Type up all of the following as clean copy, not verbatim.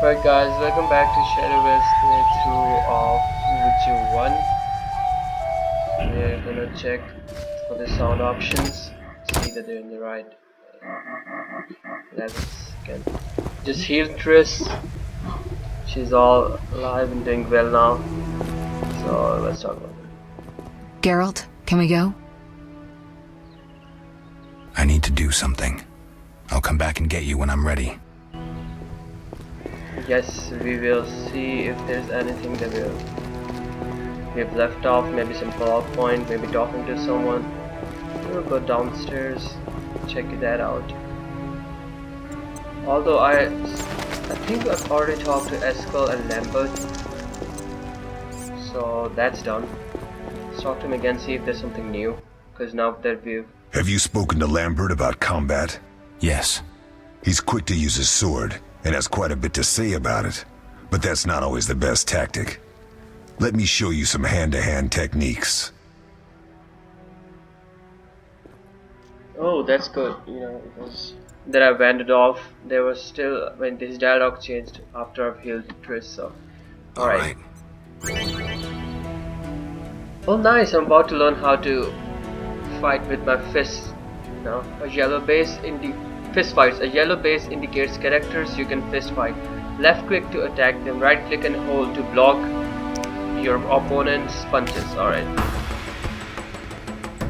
Alright guys, welcome back to Shadowverse playthrough of Witcher 1. We're gonna check for the sound options, see that they're in the right levels again. Just heal Triss. She's all alive and doing well now. So let's talk about it. Geralt, can we go? I need to do something. I'll come back and get you when I'm ready. Yes, we will see if there's anything that we've left off, maybe some follow-up point, maybe talking to someone. We'll go downstairs, check that out. Although I think I've already talked to Eskel and Lambert, so that's done. Let's talk to him again, see if there's something new, because now that we've... Have you spoken to Lambert about combat? Yes. He's quick to use his sword, and has quite a bit to say about it. But that's not always the best tactic. Let me show you some hand-to-hand techniques. Oh, that's good. You know, because that I wandered off, there was still, when this dialogue changed after I've healed Triss, so... Alright. Oh nice, I'm about to learn how to fight with my fists. Now, a yellow base fist fights. A yellow base indicates characters you can fist fight. Left click to attack them, right click and hold to block your opponent's punches. Alright.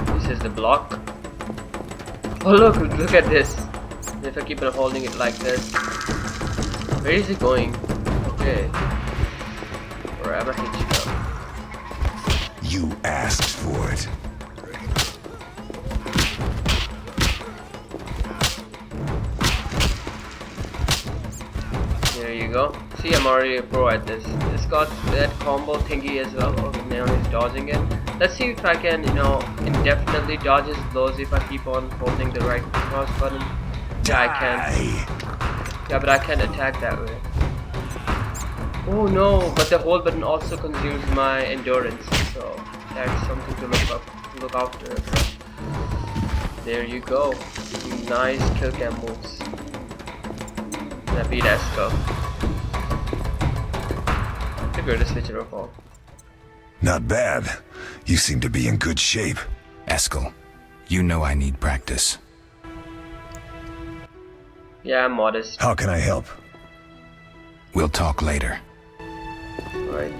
This is the block. Oh look at this. If I keep on holding it like this. Where is it going? Okay. Wherever I hit you now. You asked for it. There you go. See, I'm already a pro at this. It's got that combo thingy as well. Okay, now he's dodging it. Let's see if I can, you know, indefinitely dodge his blows if I keep on holding the right mouse button. Yeah, I can. Yeah, but I can't attack that way. Oh no, but the hold button also consumes my endurance, so that's something to look after as well. There you go. Nice kill cam moves. I beat Eskel. The greatest Witcher of all. Not bad. You seem to be in good shape. Eskel, you know I need practice. Yeah, I'm modest. How can I help? We'll talk later. Alright.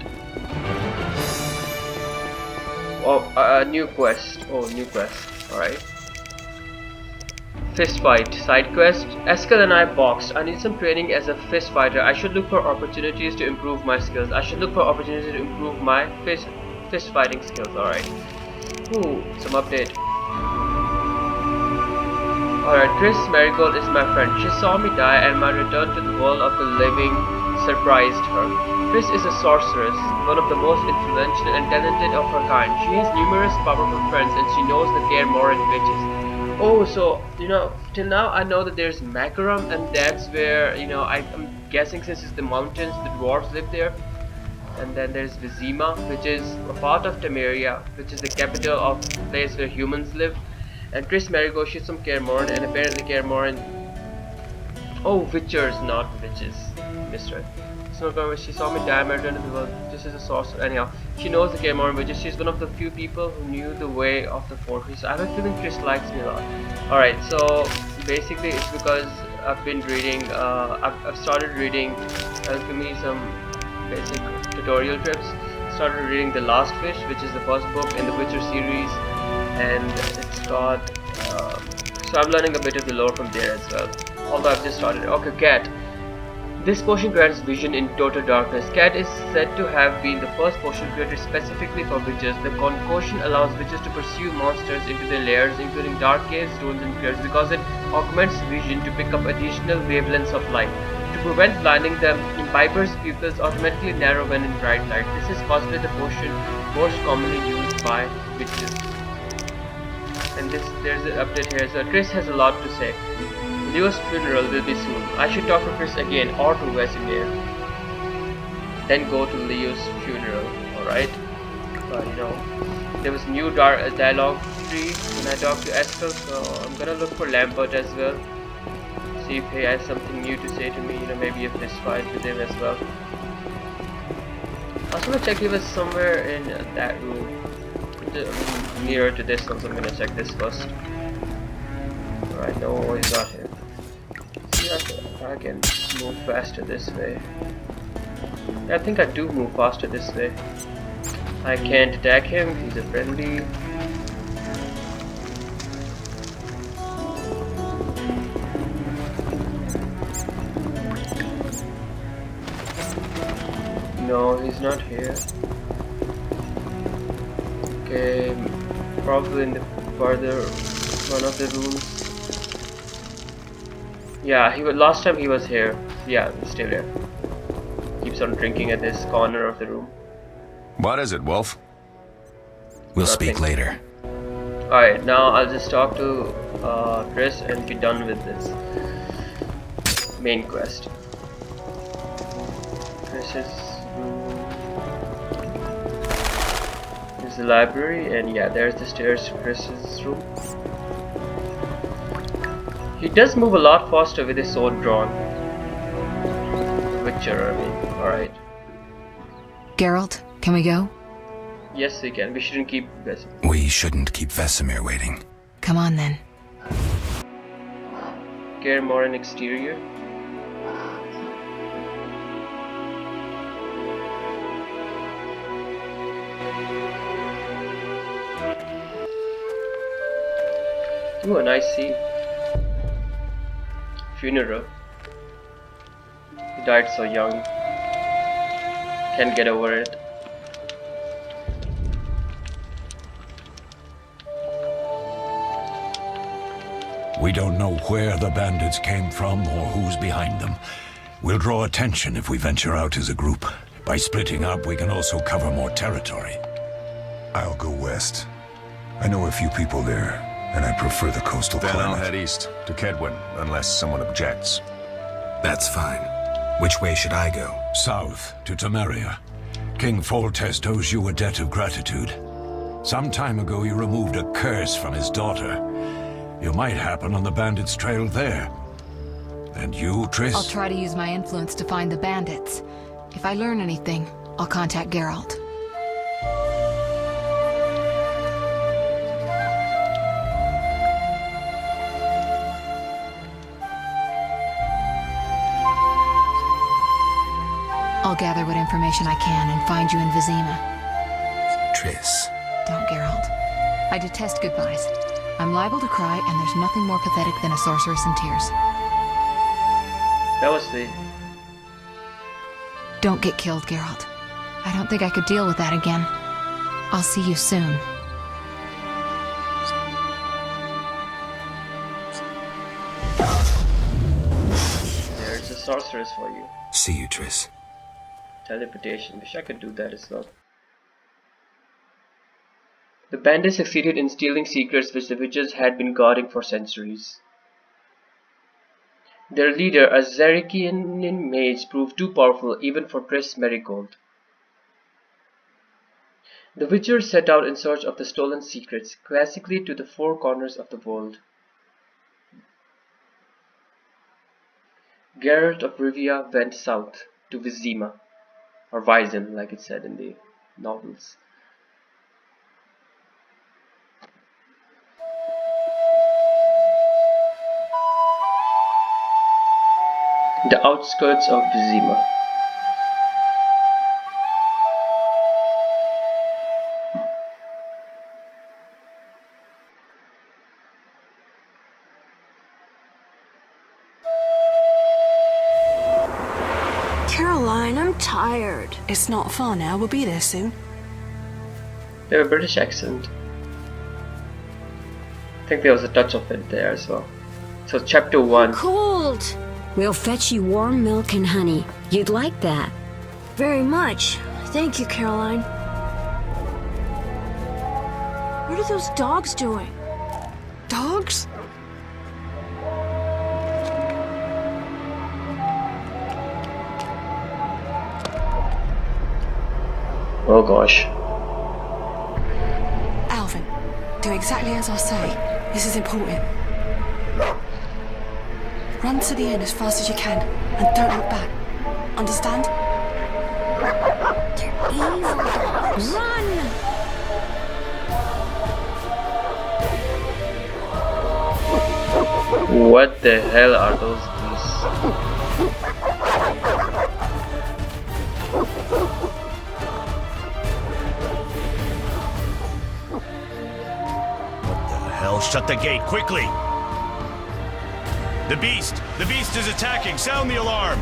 Oh, new quest. Oh, new quest. Alright. Fist fight. Side quest. Eskel and I boxed. I need some training as a fist fighter. I should look for opportunities to improve my skills. I should look for opportunities to improve my fist fighting skills. Alright. Ooh, some update. Alright, Triss Marigold is my friend. She saw me die and my return to the world of the living surprised her. Triss is a sorceress, one of the most influential and talented of her kind. She has numerous powerful friends and she knows the Kaer Morhen witches. Oh, so, you know, till now I know that there's Makaram and that's where, you know, I'm guessing since it's the mountains, the dwarves live there. And then there's Vizima, which is a part of Temeria, which is the capital of the place where humans live. And Triss Marigold, she's from Kaer Morhen, and apparently Kaer Morhen... Oh, witchers, not witches. Misread. So she saw me die, my return to the world. This is a sorcerer. Anyhow, she knows the Kaer Morhen witches. She's one of the few people who knew the way of the fortress. I have a feeling Triss likes me a lot. Alright, so basically it's because I've been reading, I've started reading, give me some basic tutorial tips. Started reading The Last Fish, which is the first book in the Witcher series, and it's got, so I'm learning a bit of the lore from there as well. Although I've just started. Okay, cat. This potion grants vision in total darkness. Cat is said to have been the first potion created specifically for witches. The concoction allows witches to pursue monsters into their lairs, including dark caves, ruins, and caves, because it augments vision to pick up additional wavelengths of light. To prevent blinding them, imbibers' pupils automatically narrow when in bright light. This is possibly the potion most commonly used by witches. And there's an update here. So Triss has a lot to say. Leo's funeral will be soon. I should talk to Triss again or to Vizima. Then go to Leo's funeral. Alright. You know, there was new dialogue tree when I talked to Eskel, so I'm gonna look for Lambert as well. See if he has something new to say to me, maybe a fist fight with him as well. I was gonna check he was somewhere in that room. Nearer to this one, so I'm gonna check this first. Alright, no, he's not here. See, I can move faster this way. I think I do move faster this way. I can't attack him, he's a friendly. No, he's not here. Okay, probably in the further one of the rooms. Yeah, last time he was here. Yeah, he's still here. Keeps on drinking at this corner of the room. What is it, Wolf? We'll Nothing. speak later. Alright, now I'll just talk to Chris and be done with this main quest. Chris's room is the library, and yeah, there's the stairs to Chris's room. He does move a lot faster with his sword drawn. Witcher, I mean. Alright. Geralt, can we go? Yes, we can. We shouldn't keep Vesemir. We shouldn't keep Vesemir waiting. Come on then. Care more an exterior. Ooh, a nice scene. Funeral. He died so young. Can't get over it. We don't know where the bandits came from or who's behind them. We'll draw attention if we venture out as a group. By splitting up, we can also cover more territory. I'll go west. I know a few people there, and I prefer the coastal Then climate. I'll head east, to Kedwin, unless someone objects. That's fine. Which way should I go? South, to Temeria. King Foltest owes you a debt of gratitude. Some time ago, you removed a curse from his daughter. You might happen on the bandits' trail there. And you, Triss? I'll try to use my influence to find the bandits. If I learn anything, I'll contact Geralt. I'll gather what information I can and find you in Vizima. Triss. Don't, Geralt. I detest goodbyes. I'm liable to cry, and there's nothing more pathetic than a sorceress in tears. That was the... Don't get killed, Geralt. I don't think I could deal with that again. I'll see you soon. There's a sorceress for you. See you, Triss. Teleportation. Wish I could do that as well. The bandits succeeded in stealing secrets which the witches had been guarding for centuries. Their leader, a Zarikian mage, proved too powerful even for Triss Merigold. The witchers set out in search of the stolen secrets, classically to the four corners of the world. Geralt of Rivia went south to Vizima, or Vizim, like it said in the novels. The outskirts of Vizima. Caroline, I'm tired. It's not far now. We'll be there soon. They have a British accent. I think there was a touch of it there as well. So chapter 1. Cold! We'll fetch you warm milk and honey. You'd like that. Very much. Thank you, Caroline. What are those dogs doing? Dogs? Oh gosh. Alvin, do exactly as I say. This is important. Run to the inn as fast as you can, and don't look back. Understand? They're evil dogs. Run! What the hell are those beasts? What the hell? Shut the gate, quickly! The beast! The beast is attacking! Sound the alarm!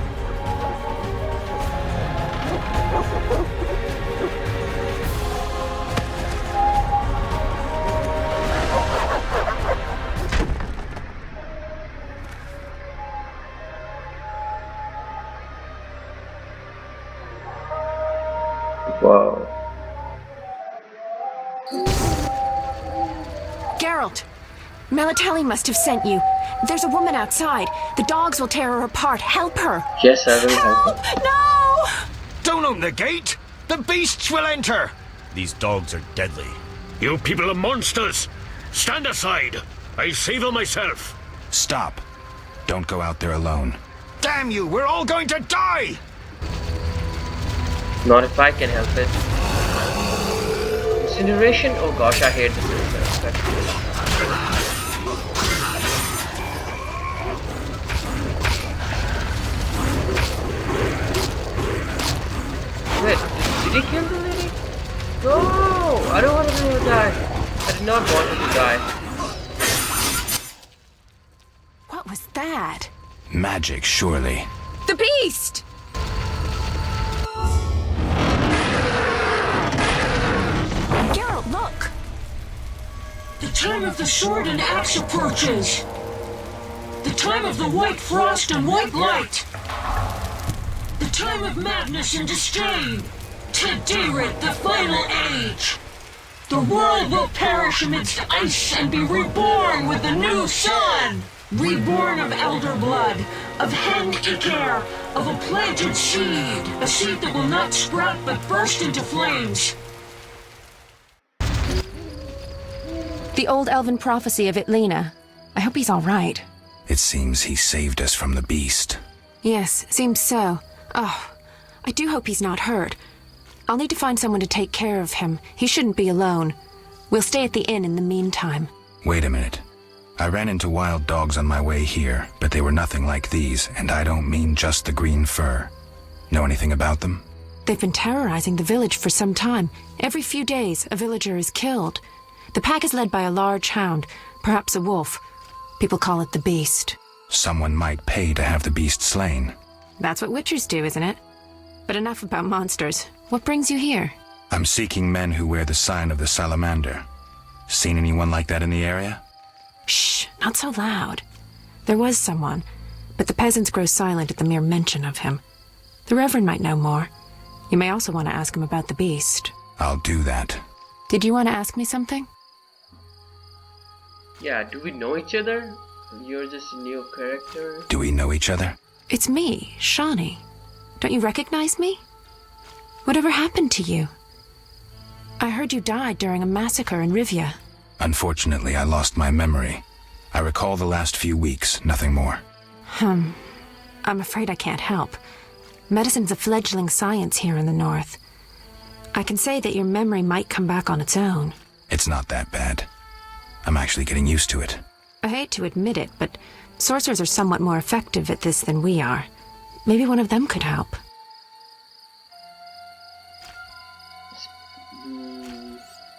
Wow. Geralt! Melatelli must have sent you. There's a woman outside. The dogs will tear her apart. Help her! Yes, I will help her. No! Don't open the gate! The beasts will enter! These dogs are deadly. You people are monsters! Stand aside! I'll save her myself! Stop. Don't go out there alone. Damn you, we're all going to die! Not if I can help it. Incineration? Oh gosh, I hate this effect. Wait, did he kill the lady? No! I don't want her to die. I did not want her to die. What was that? Magic, surely. The beast! Geralt, look! The time of the sword and axe approaches! The time of the white frost and white light! The time of madness and disdain! Tedirit, the final age! The world will perish amidst ice and be reborn with the new sun! Reborn of elder blood, of hen Iker, of a planted seed! A seed that will not sprout but burst into flames! The old elven prophecy of Itlena. I hope he's all right. It seems he saved us from the beast. Yes, seems so. Oh, I do hope he's not hurt. I'll need to find someone to take care of him. He shouldn't be alone. We'll stay at the inn in the meantime. Wait a minute. I ran into wild dogs on my way here, but they were nothing like these, and I don't mean just the green fur. Know anything about them? They've been terrorizing the village for some time. Every few days, a villager is killed. The pack is led by a large hound, perhaps a wolf. People call it the Beast. Someone might pay to have the beast slain. That's what witchers do, isn't it? But enough about monsters. What brings you here? I'm seeking men who wear the sign of the salamander. Seen anyone like that in the area? Shh, not so loud. There was someone, but the peasants grow silent at the mere mention of him. The Reverend might know more. You may also want to ask him about the beast. I'll do that. Did you want to ask me something? Yeah, do we know each other? You're just a new character. Do we know each other? It's me, Shawnee. Don't you recognize me? Whatever happened to you? I heard you died during a massacre in Rivia. Unfortunately, I lost my memory. I recall the last few weeks, nothing more. I'm afraid I can't help. Medicine's a fledgling science here in the north. I can say that your memory might come back on its own. It's not that bad. I'm actually getting used to it. I hate to admit it, but sorcerers are somewhat more effective at this than we are. Maybe one of them could help.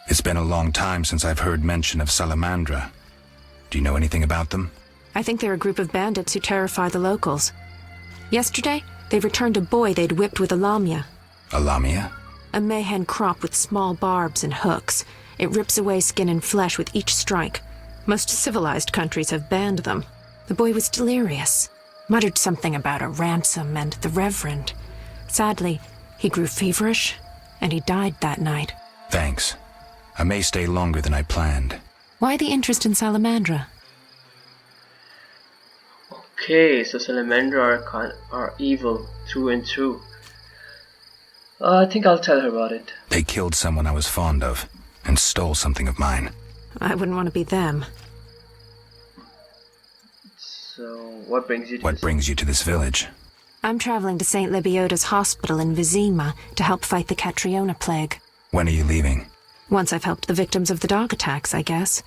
It's been a long time since I've heard mention of Salamandra. Do you know anything about them? I think they're a group of bandits who terrify the locals. Yesterday, they returned a boy they'd whipped with a lamia. A lamia? A mayhen crop with small barbs and hooks. It rips away skin and flesh with each strike. Most civilized countries have banned them. The boy was delirious. Muttered something about a ransom and the Reverend. Sadly, he grew feverish, and he died that night. Thanks. I may stay longer than I planned. Why the interest in Salamandra? Okay, so Salamandra are evil through and through. I think I'll tell her about it. They killed someone I was fond of, and stole something of mine. I wouldn't want to be them. So, what brings you to What this? brings you to this village? I'm traveling to St. Lebioda's hospital in Vizima to help fight the Catriona plague. When are you leaving? Once I've helped the victims of the dog attacks, I guess.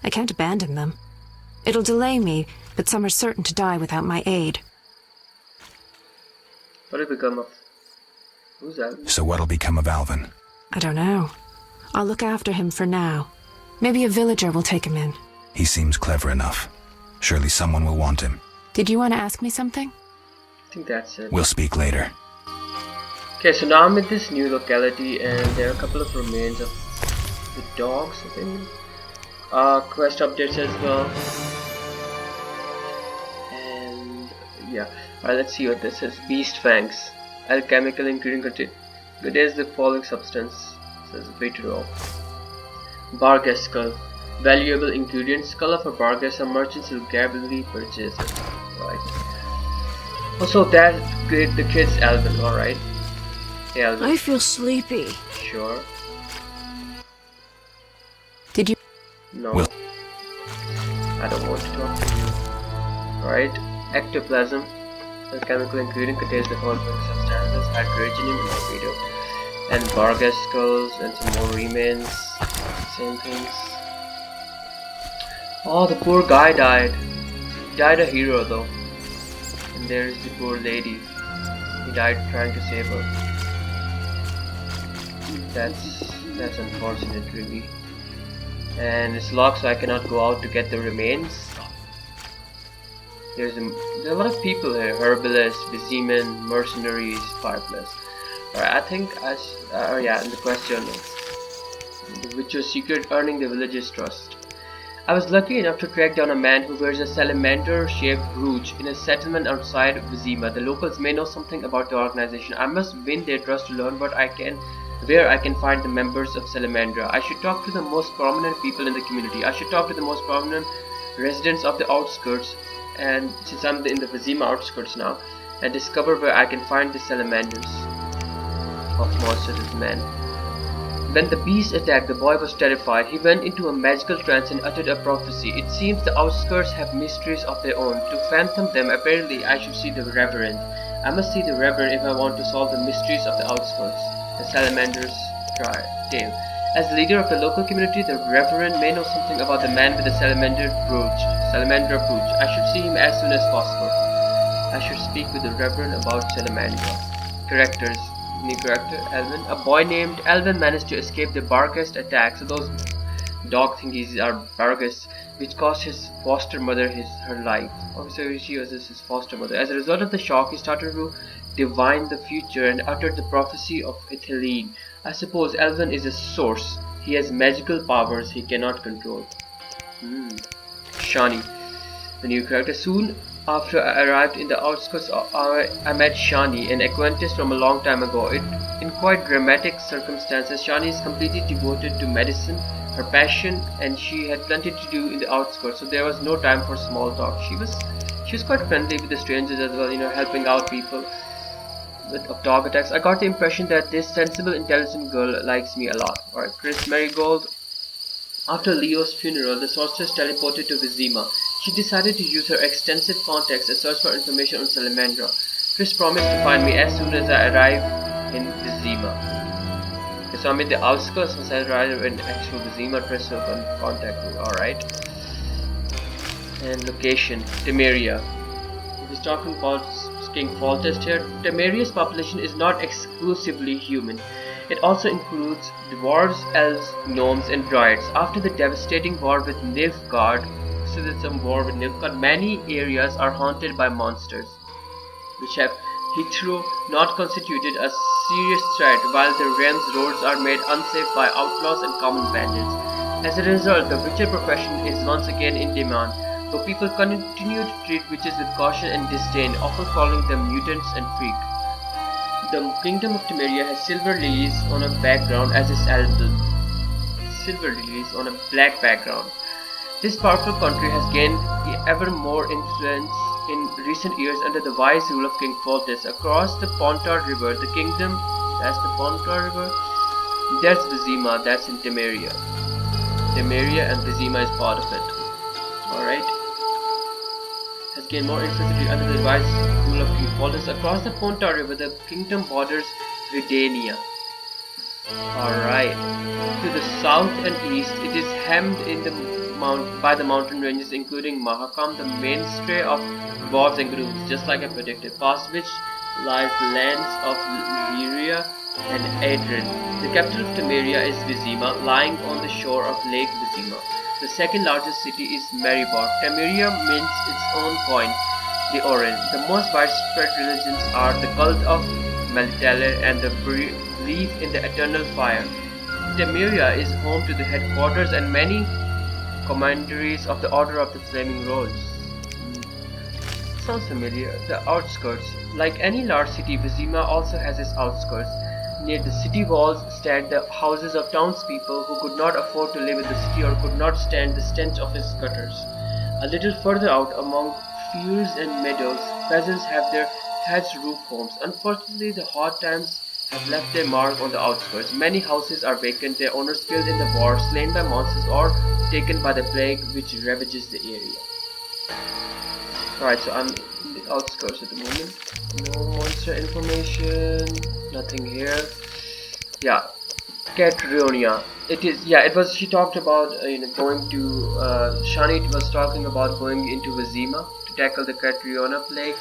I can't abandon them. It'll delay me, but some are certain to die without my aid. What'll become of... Who's that? So what'll become of Alvin? I don't know. I'll look after him for now. Maybe a villager will take him in. He seems clever enough. Surely someone will want him. Did you want to ask me something? I think that's it. We'll speak later. Okay, so now I'm at this new locality and there are a couple of remains of the dogs, I think. Quest updates as well. And yeah, alright, let's see what this is. Beast fangs. Alchemical ingredient contains the following substance. Says bitter rock. Barghest skull. Valuable ingredient. Skull of a Barghest. Some merchants will gladly purchase it. Right. Also, that the kid's Alvin. Alright. Yeah, Alvin. I feel sleepy. Sure. Did you? No. Will. I don't want to talk to you. Alright. Ectoplasm. The chemical ingredient contains the following substances: hydrogen and torpedo, and Barghest skulls, and some more remains. Same things. Oh, the poor guy died. He died a hero though. And there's the poor lady. He died trying to save her. That's unfortunate, really. And it's locked, so I cannot go out to get the remains. There's a lot of people here: herbalists, Viziman, mercenaries, fireplace. Alright, I think yeah, and the question is, which was secret, earning the village's trust. I was lucky enough to track down a man who wears a salamander-shaped brooch in a settlement outside Vizima. The locals may know something about the organization. I must win their trust to learn where I can find the members of Salamandra. I should talk to the most prominent people in the community. I should talk to the most prominent residents of the outskirts, and since I'm in the Vizima outskirts now, and discover where I can find the salamanders of monsters and men. When the beast attacked, the boy was terrified. He went into a magical trance and uttered a prophecy. It seems the outskirts have mysteries of their own. To fathom them, apparently I should see the Reverend. I must see the Reverend if I want to solve the mysteries of the outskirts. The salamander's tale. As the leader of the local community, the Reverend may know something about the man with the salamander brooch. I should see him as soon as possible. I should speak with the Reverend about Salamandra. Characters. New character, Alvin. A boy named Alvin managed to escape the Barghest attack. So those dog thingies are Barghest, which cost his foster mother her life. Obviously she was his foster mother. As a result of the shock, he started to divine the future and uttered the prophecy of Ethylene. I suppose Alvin is a source. He has magical powers he cannot control. Shani, the new character. Soon after I arrived in the outskirts, I met Shani, an acquaintance from a long time ago. In quite dramatic circumstances. Shani is completely devoted to medicine, her passion, and she had plenty to do in the outskirts, so there was no time for small talk. She was quite friendly with the strangers as well, helping out people of dog attacks. I got the impression that this sensible, intelligent girl likes me a lot. Alright, Chris Marigold. After Leo's funeral, the sorceress teleported to Vizima. She decided to use her extensive contacts and search for information on Salamandra. Chris promised to find me as soon as I arrive in Vizima. Okay, so I'm in the outskirts. Once I arrive in actual Vizima, Chris will contact me. Alright. And location, Temeria. If he's talking about King Foltest here, Temeria's population is not exclusively human. It also includes dwarves, elves, gnomes, and dryads. After the devastating war with Nilfgaard, many areas are haunted by monsters, which have hitherto not constituted a serious threat, while the realm's roads are made unsafe by outlaws and common bandits. As a result, the witcher profession is once again in demand, though people continue to treat witches with caution and disdain, often calling them mutants and freak. The kingdom of Temeria has silver lilies on a background as its emblem. Silver lilies on a black background. This powerful country has gained ever more influence in recent years under the wise rule of King Foltest. Across the Pontar River, the kingdom, that's the Pontar River, that's Vizima, that's in Temeria. Temeria and Vizima is part of it. Alright. Has has gained more influence under the wise rule of King Foltest. Across the Ponta River, the kingdom borders Redania. Alright. To the south and east, it is hemmed in by the mountain ranges including Mahakam, the mainstay of dwarves and grooves, just like I predicted, past which lies the lands of Lyria and Adrian. The capital of Temeria is Vizima, lying on the shore of Lake Vizima. The second largest city is Maribor. Temeria mints its own coin, the Oren. The most widespread religions are the cult of Melitaler and the belief in the eternal fire. Temeria is home to the headquarters and many commanderies of the Order of the Flaming Rose. Sounds familiar. The outskirts. Like any large city, Vizima also has its outskirts. Near the city walls stand the houses of townspeople who could not afford to live in the city or could not stand the stench of its gutters. A little further out, among fields and meadows, peasants have their thatched roof homes. Unfortunately, the hard times have left their mark on the outskirts. Many houses are vacant, their owners killed in the war, slain by monsters, or taken by the plague which ravages the area. Alright, so I'm in the outskirts at the moment. No monster information, nothing here. Yeah, Catrionia. It was. She talked about going to. Shani was talking about going into Vizima to tackle the Catriona plague.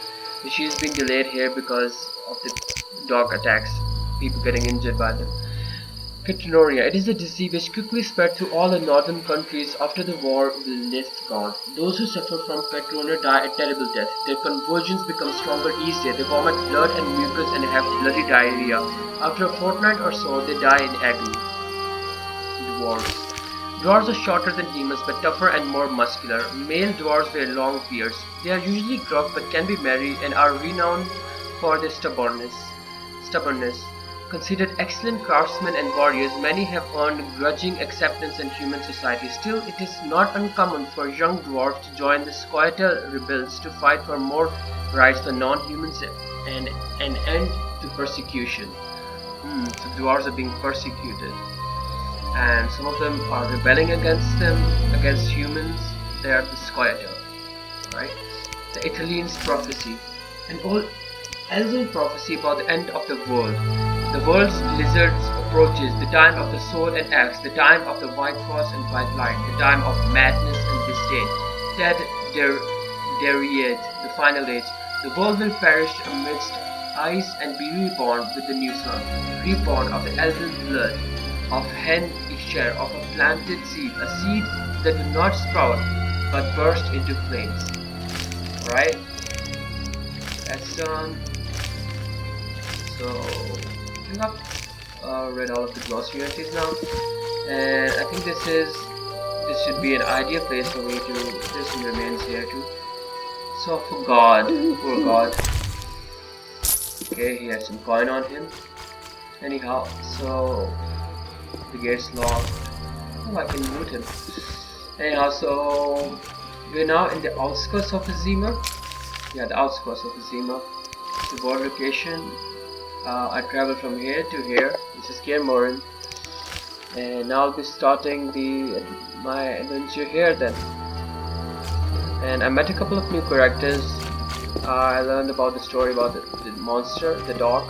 She's been delayed here because of the dog attacks, people getting injured by them. Catrionia. It is a disease which quickly spread to all the northern countries after the war will lift gone. Those who suffer from Catrionia die a terrible death. Their convulsions become stronger each day. They vomit blood and mucus and have bloody diarrhea. After a fortnight or so, they die in agony. Dwarves. Dwarves are shorter than humans but tougher and more muscular. Male dwarves wear long beards. They are usually gruff but can be merry and are renowned for their stubbornness. Considered excellent craftsmen and warriors, many have earned grudging acceptance in human society. Still, it is not uncommon for young dwarves to join the Scoia'tael rebels to fight for more rights for non-humans and an end to persecution. So dwarves are being persecuted, and some of them are rebelling against them, against humans. They are the Scoia'tael, right? The Italian's prophecy, an old elven prophecy about the end of the world. The world's blizzards approaches, the time of the sword and axe, the time of the white frost and white light, the time of madness and disdain. Ted Deriad, the final age. The world will perish amidst ice and be reborn with the new sun, reborn of the elven blood, of hen Isher, of a planted seed, a seed that will not sprout but burst into flames. Alright? That's done. So I think I've read all of the glossary entries now, and I think this should be an ideal place for me to. There's some remains here too. So for God, poor God. Okay, he has some coin on him. Anyhow, so the gate's locked. Oh, I can loot him. Anyhow, so we're now in the outskirts of Vizima. Yeah, the outskirts of Vizima. The board location. I travel from here to here. This is Kermorin, and now I'll be starting my adventure here then. And I met a couple of new characters. I learned about the story about the monster, the dog.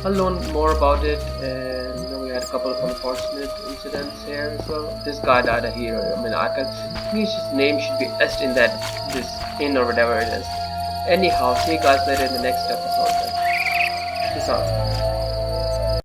I'll learn more about it, and we had a couple of unfortunate incidents here as well. This guy died a hero. I mean, his name should be etched in this inn or whatever it is. Anyhow, see you guys later in the next episode then. Peace out.